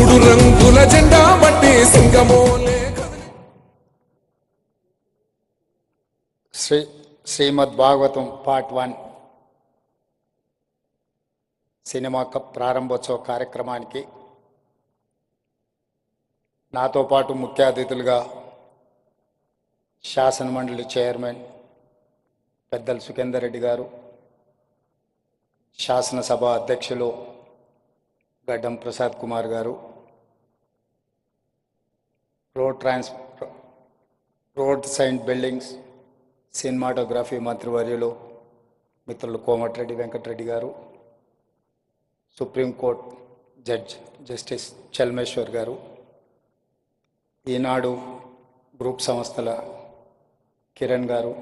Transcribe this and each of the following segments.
మూడు రంగుల జెండా బట్టి సింగమోలే శ్రీమద్ భాగవతం పార్ట్ 1 సినిమా ప్రారంభోత్సవ కార్యక్రమానికి నాతో పాటు ముఖ్య అతిథులుగా శాసన మండలి చైర్మన్ పెద్దలు సుఖేందర్ రెడ్డి గారు, శాసనసభ అధ్యక్షులు గడ్డం ప్రసాద్ కుమార్ గారు, రోడ్ సైన్ బిల్డింగ్స్ సినిమాటోగ్రఫీ మంత్రివర్యులు మిత్రులు కోమటిరెడ్డి వెంకటరెడ్డి గారు, సుప్రీంకోర్టు జడ్జ్ జస్టిస్ చల్మేశ్వర్ గారు, ఈనాడు గ్రూప్ సంస్థల కిరణ్ గారు,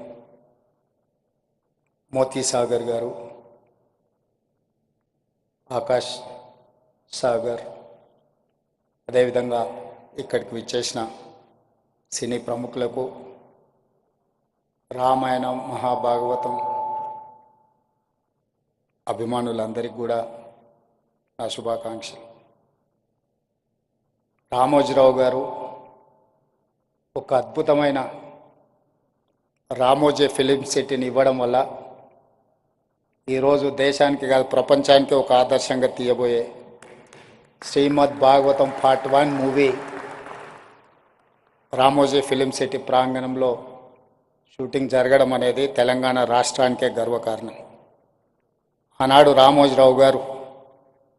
మోతీ సాగర్ గారు, ఆకాష్ సాగర్, అదేవిధంగా ఇక్కడికి విచ్చేసిన సినీ ప్రముఖులకు, రామాయణం మహాభాగవతం అభిమానులందరికీ కూడా నా శుభాకాంక్షలు. రామోజీరావు గారు ఒక అద్భుతమైన రామోజీ ఫిలిం సిటీని ఇవ్వడం వల్ల ఈరోజు దేశానికి కాదు ప్రపంచానికి ఒక ఆదర్శంగా తీయబోయే Srimad Bhagavatam part 1 movie Ramoji film city ప్రాంగణంలో షూటింగ్ జరగడం అనేది తెలంగాణ రాష్ట్రానికే గర్వకారణం. ఆనాడు రామోజీరావు గారు,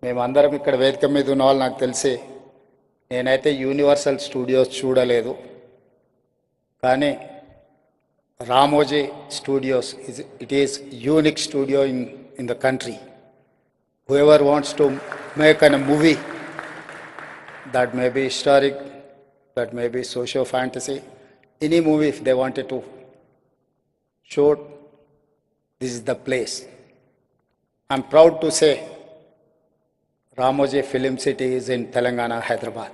మేమందరం ఇక్కడ వేదిక మీద ఉన్న వాళ్ళు నాకు తెలిసి, నేనైతే యూనివర్సల్ స్టూడియోస్ చూడలేదు, కానీ Ramoji studios it is unique studio in the country. whoever wants to make a movie that may be historic, that may be socio fantasy, any movie if they wanted to shoot, this is the place. I'm proud to say Ramoji Film City is in Telangana, Hyderabad.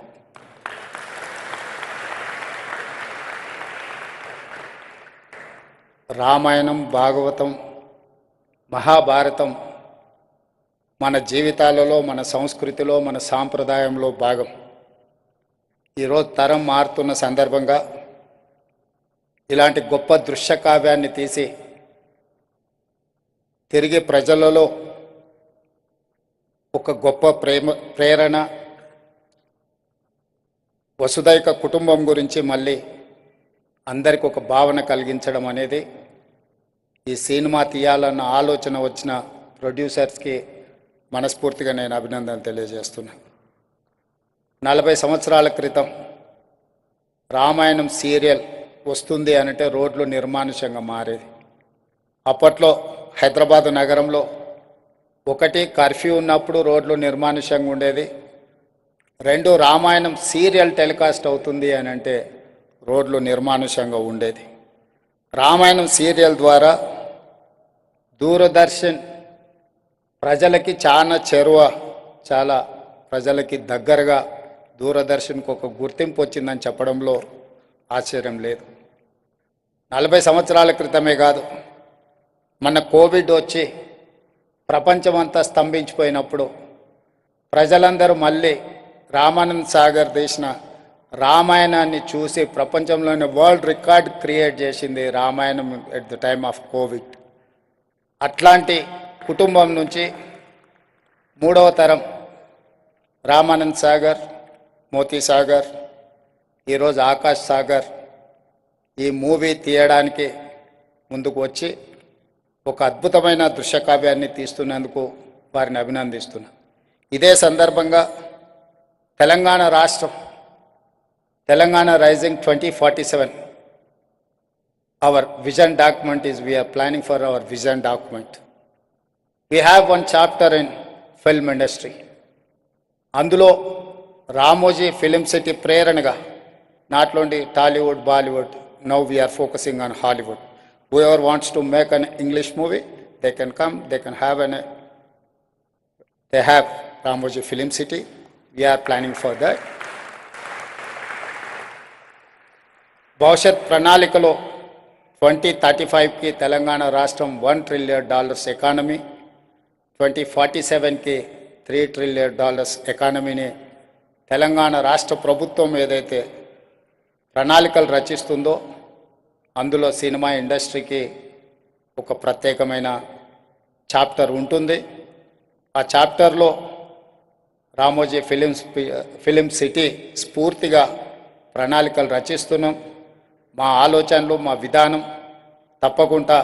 Ramayanam, Bhagavatam, Mahabharatam మన జీవితాలలో, మన సంస్కృతిలో, మన సాంప్రదాయంలో భాగం. ఈరోజు తరం మారుతున్న సందర్భంగా ఇలాంటి గొప్ప దృశ్య కావ్యాన్ని తీసి తిరిగి ప్రజలలో ఒక గొప్ప ప్రేరణ, వసుదైక కుటుంబం గురించి మళ్ళీ అందరికి ఒక భావన కలిగించడం అనేది ఈ సినిమా తీయాలన్న ఆలోచన వచ్చిన ప్రొడ్యూసర్స్కి మనస్ఫూర్తిగా నేను అభినందనలు తెలియజేస్తున్నాను. 40 సంవత్సరాల క్రితం రామాయణం సీరియల్ వస్తుంది అనంటే రోడ్లు నిర్మానుష్యంగా మారేది. అప్పట్లో హైదరాబాద్ నగరంలో ఒకటి కర్ఫ్యూ ఉన్నప్పుడు రోడ్లు నిర్మానుష్యంగా ఉండేది, 2 రామాయణం సీరియల్ టెలికాస్ట్ అవుతుంది అని అంటే రోడ్లు నిర్మానుష్యంగా ఉండేది. రామాయణం సీరియల్ ద్వారా దూరదర్శన్ ప్రజలకి చాలా ప్రజలకి దగ్గరగా దూరదర్శన్కు ఒక గుర్తింపు వచ్చిందని చెప్పడంలో ఆశ్చర్యం లేదు. 40 సంవత్సరాల క్రితమే కాదు, మన కోవిడ్ వచ్చి ప్రపంచమంతా స్తంభించిపోయినప్పుడు ప్రజలందరూ మళ్ళీ రామానంద్ సాగర్ తీసిన రామాయణాన్ని చూసి ప్రపంచంలోని వరల్డ్ రికార్డ్ క్రియేట్ చేసింది Ramayanam at the time of Covid. అట్లాంటి కుటుంబం నుంచి 3వ తరం రామానంద్ సాగర్, మోతీ సాగర్, ఈరోజు ఆకాష్ సాగర్ ఈ మూవీ తీయడానికి ముందుకు వచ్చి ఒక అద్భుతమైన దృశ్యకావ్యాన్ని తీస్తున్నందుకు వారిని అభినందిస్తున్నా. ఇదే సందర్భంగా తెలంగాణ రాష్ట్రం, Telangana rising 2047, our vision document is, we are planning for our vision document. We have one chapter in film industry. అందులో రామోజీ ఫిలిం సిటీ ప్రేరణగా not only Tollywood, Bollywood, now we are focusing on Hollywood. whoever wants to make an English movie, they can come, they can have they have Ramoji Film City. We are planning for that. భవిష్యత్ ప్రణాళికలో 2035కి తెలంగాణ రాష్ట్రం $1 trillion economy, 2047కి $3 trillion ఎకానమీని Telangana రాష్ట్ర ప్రభుత్వం ఏదైతే ప్రణాళికలు రచిస్తుందో అందులో cinema ఇండస్ట్రీకి ఒక ప్రత్యేకమైన చాప్టర్ ఉంటుంది. ఆ చాప్టర్లో రామోజీ ఫిలిం సిటీ స్ఫూర్తిగా ప్రణాళికలు రచిస్తున్నాం. మా ఆలోచనలు, మా విధానం తప్పకుండా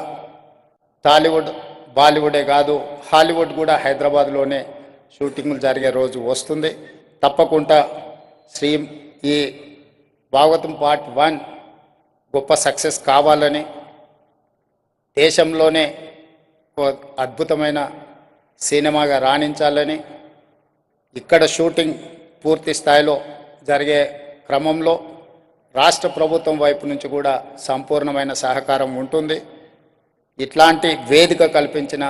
టాలీవుడ్, బాలీవుడే కాదు హాలీవుడ్ కూడా హైదరాబాద్లోనే షూటింగ్లు జరిగే రోజు వస్తుంది. తప్పకుండా ఈ భాగవతం పార్ట్ 1 గొప్ప సక్సెస్ కావాలని, దేశంలోనే ఒక అద్భుతమైన సినిమాగా రాణించాలని, ఇక్కడ షూటింగ్ పూర్తి స్థాయిలో జరిగే క్రమంలో రాష్ట్ర ప్రభుత్వం వైపు నుంచి కూడా సంపూర్ణమైన సహకారం ఉంటుంది. ఇట్లాంటి వేదిక కల్పించిన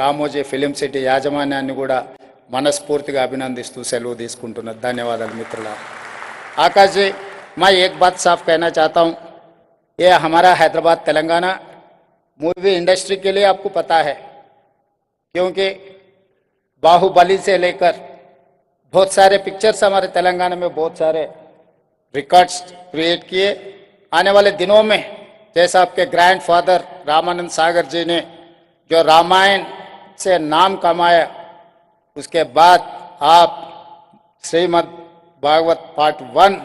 రామోజీ ఫిలిం సిటీ యాజమాన్యాన్ని కూడా మనస్ఫూర్తిగా అభినందిస్తూ సెలవు తీసుకుంటున్నాను. ధన్యవాదాలు మిత్రులారా. आकाश जी, मैं एक बात साफ कहना चाहता हूँ, ये हमारा हैदराबाद तेलंगाना मूवी इंडस्ट्री के लिए आपको पता है, क्योंकि बाहुबली से लेकर बहुत सारे पिक्चर्स हमारे तेलंगाना में बहुत सारे रिकॉर्ड्स क्रिएट किए. आने वाले दिनों में जैसा आपके ग्रैंडफादर रामानंद सागर जी ने जो रामायण से नाम कमाया, उसके बाद आप श्रीमद् भागवत पार्ट 1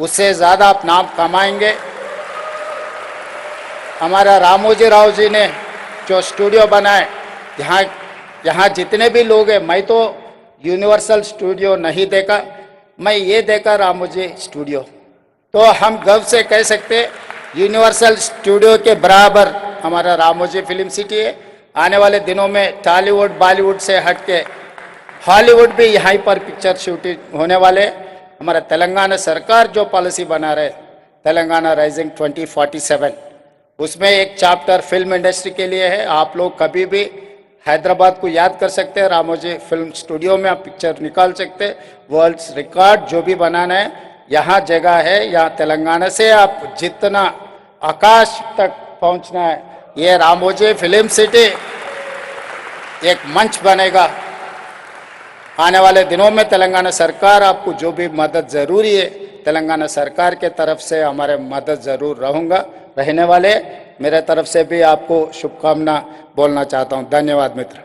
उससे ज़्यादा आप नाम कमाएंगे. हमारा रामोजी राव जी ने जो स्टूडियो बनाए, यहाँ जितने भी लोग हैं, मैं तो यूनिवर्सल स्टूडियो नहीं देखा, मैं ये देखा रामोजी स्टूडियो, तो हम गर्व से कह सकते यूनिवर्सल स्टूडियो के बराबर हमारा रामोजी फिल्म सिटी है. आने वाले दिनों में टॉलीवुड, बॉलीवुड से हटके हॉलीवुड भी यहाँ पर पिक्चर शूटिंग होने वाले. हमारा तेलंगाना सरकार जो पॉलिसी बना रहे, तेलंगाना राइजिंग 2047, उसमें एक चैप्टर फिल्म इंडस्ट्री के लिए है. आप लोग कभी भी हैदराबाद को याद कर सकते हैं, रामोजी फिल्म स्टूडियो में आप पिक्चर निकाल सकते हैं. वर्ल्ड रिकॉर्ड जो भी बनाना है, यहाँ जगह है. यहाँ तेलंगाना से आप जितना आकाश तक पहुँचना है, ये रामोजी फिल्म सिटी एक मंच बनेगा. आने वाले दिनों में तेलंगाना सरकार आपको जो भी मदद ज़रूरी है, तेलंगाना सरकार के तरफ से हमारे मदद ज़रूर रहने वाले. मेरे तरफ से भी आपको शुभकामना बोलना चाहता हूँ. धन्यवाद मित्र.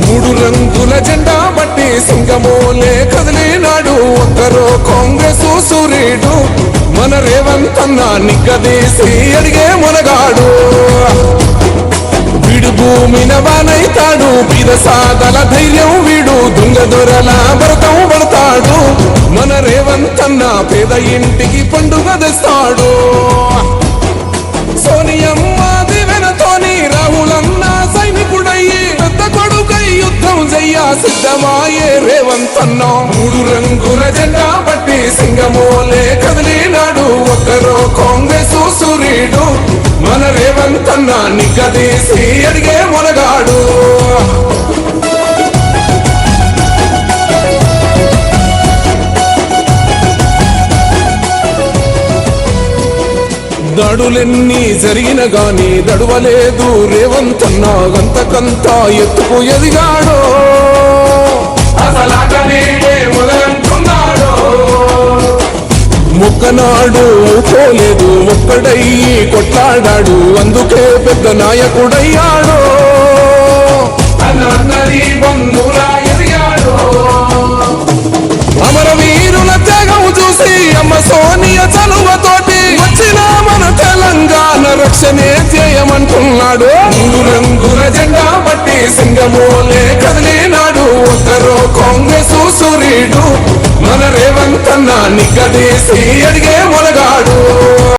మూడు రంగుల జెండా బట్టి సింగమోలే కదిలినాడు ఒక్కరో కాంగ్రెస్ సూర్యుడు, మన రేవంత్ అన్న నిగ్గదీసి అడిగే మునగాడు. వీడు భూమిన వానైతాడు, బీద సాదల ధైర్యం వీడు, దొంగ దొరల భరతం పడతాడు. మన రేవంత్ అన్న పేద ఇంటికి పండుగ తెస్తాడు. సోనియమ్మ దివెనతోని రాహులన్న సైనికుడయ్యి పెద్ద కొడుకై యుద్ధం చెయ్య సిద్ధమాయే రేవంత్ అన్న. మూడు రంగుల జెండా బట్టి సింగమోలే కదిలినాడు ఒక్కరో కాంగ్రెస్ సూర్యుడు, మన రేవంత్ అన్న నిగ్గదీసి అడిగే మునగాడు. దాడులెన్ని జరిగిన గాని దడువలేదు రేవంత్ అన్న, గంతకంతా ఎత్తుకు ఎదిగాడో, అసలాటనే మొదలంటున్నాడో. మొక్కనాడు పోలేదు, ఒక్కడయ్యి కొట్లాడాడు, అందుకే పెద్ద నాయకుడయ్యాడో. అన్నది బంధురా ఎదిగాడో. అమరవీరుల త్యాగం చూసి అమ్మ సోనియ చలువతోటి వచ్చిన మన తెలంగాణ రక్షణే చేయమంటున్నాడు. మూడు రంగుల జెండా బట్టి సింగమోలే కదిలినాడు ఒక్కరో కాంగ్రెస్ సూర్యుడు, మన రేవంత్ అన్న నిగ్గదీసి అడిగే మునగాడు.